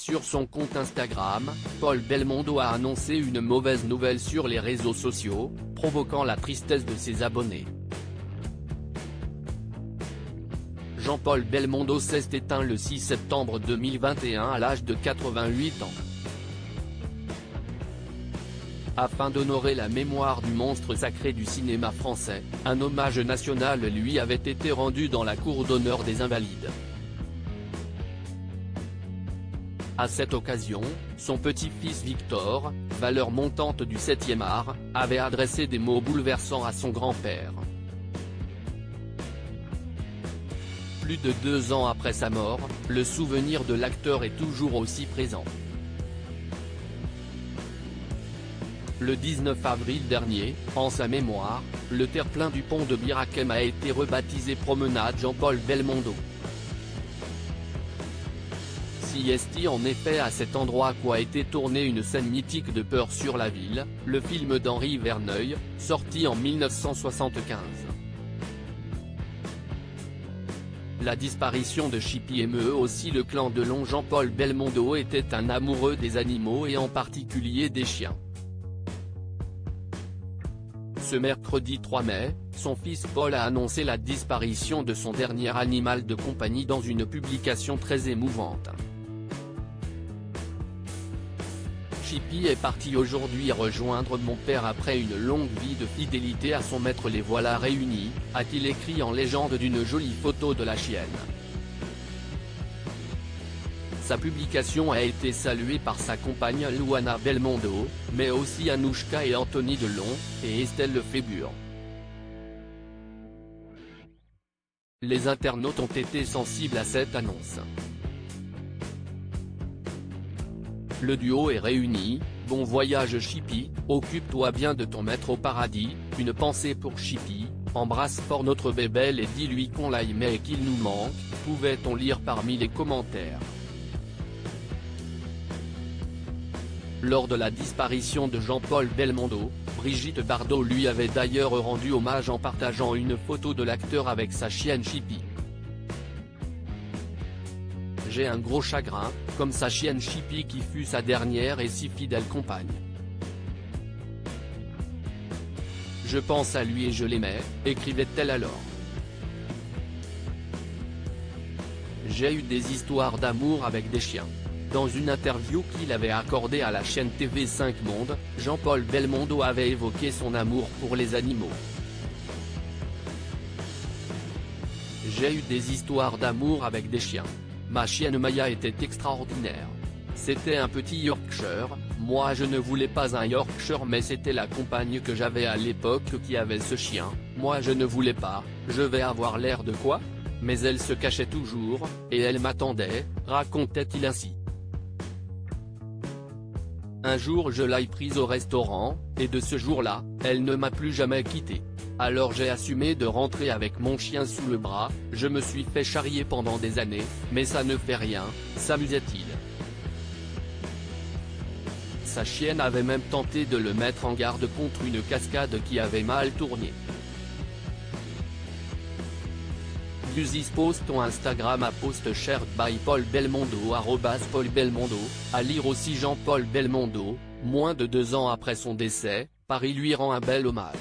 Sur son compte Instagram, Paul Belmondo a annoncé une mauvaise nouvelle sur les réseaux sociaux, provoquant la tristesse de ses abonnés. Jean-Paul Belmondo s'est éteint le 6 septembre 2021 à l'âge de 88 ans. Afin d'honorer la mémoire du monstre sacré du cinéma français, un hommage national lui avait été rendu dans la cour d'honneur des Invalides. À cette occasion, son petit-fils Victor, valeur montante du 7e art, avait adressé des mots bouleversants à son grand-père. Plus de 2 ans après sa mort, le souvenir de l'acteur est toujours aussi présent. Le 19 avril dernier, en sa mémoire, le terre-plein du pont de Bir Hakeim a été rebaptisé Promenade Jean-Paul Belmondo. C'est en effet à cet endroit qu'a été tournée une scène mythique de Peur sur la ville, le film d'Henri Verneuil, sorti en 1975. La disparition de Chippy émeut aussi le clan de Long. Jean-Paul Belmondo était un amoureux des animaux et en particulier des chiens. Ce mercredi 3 mai, son fils Paul a annoncé la disparition de son dernier animal de compagnie dans une publication très émouvante. Chippy est parti aujourd'hui rejoindre mon père après une longue vie de fidélité à son maître. Les voilà réunis, a-t-il écrit en légende d'une jolie photo de la chienne. Sa publication a été saluée par sa compagne Luana Belmondo, mais aussi Anouchka et Anthony Delon, et Estelle Lefébure. Les internautes ont été sensibles à cette annonce. Le duo est réuni, bon voyage Chippy, occupe-toi bien de ton maître au paradis, une pensée pour Chippy, embrasse fort notre bébelle et dis-lui qu'on l'aimait et qu'il nous manque, pouvait-on lire parmi les commentaires. Lors de la disparition de Jean-Paul Belmondo, Brigitte Bardot lui avait d'ailleurs rendu hommage en partageant une photo de l'acteur avec sa chienne Chippy. J'ai un gros chagrin, comme sa chienne Chippy qui fut sa dernière et si fidèle compagne. Je pense à lui et je l'aimais, écrivait-elle alors. J'ai eu des histoires d'amour avec des chiens. Dans une interview qu'il avait accordée à la chaîne TV5 Monde, Jean-Paul Belmondo avait évoqué son amour pour les animaux. J'ai eu des histoires d'amour avec des chiens. Ma chienne Maya était extraordinaire. C'était un petit Yorkshire, moi je ne voulais pas un Yorkshire mais c'était la compagne que j'avais à l'époque qui avait ce chien, moi je ne voulais pas, je vais avoir l'air de quoi? Mais elle se cachait toujours, et elle m'attendait, racontait-il ainsi. Un jour je l'ai prise au restaurant, et de ce jour-là, elle ne m'a plus jamais quitté. Alors j'ai assumé de rentrer avec mon chien sous le bras, je me suis fait charrier pendant des années, mais ça ne fait rien, s'amusait-il. Sa chienne avait même tenté de le mettre en garde contre une cascade qui avait mal tourné. This post on Instagram à post shared by Paul Belmondo @Paul Belmondo, à lire aussi Jean-Paul Belmondo, moins de 2 ans après son décès, Paris lui rend un bel hommage.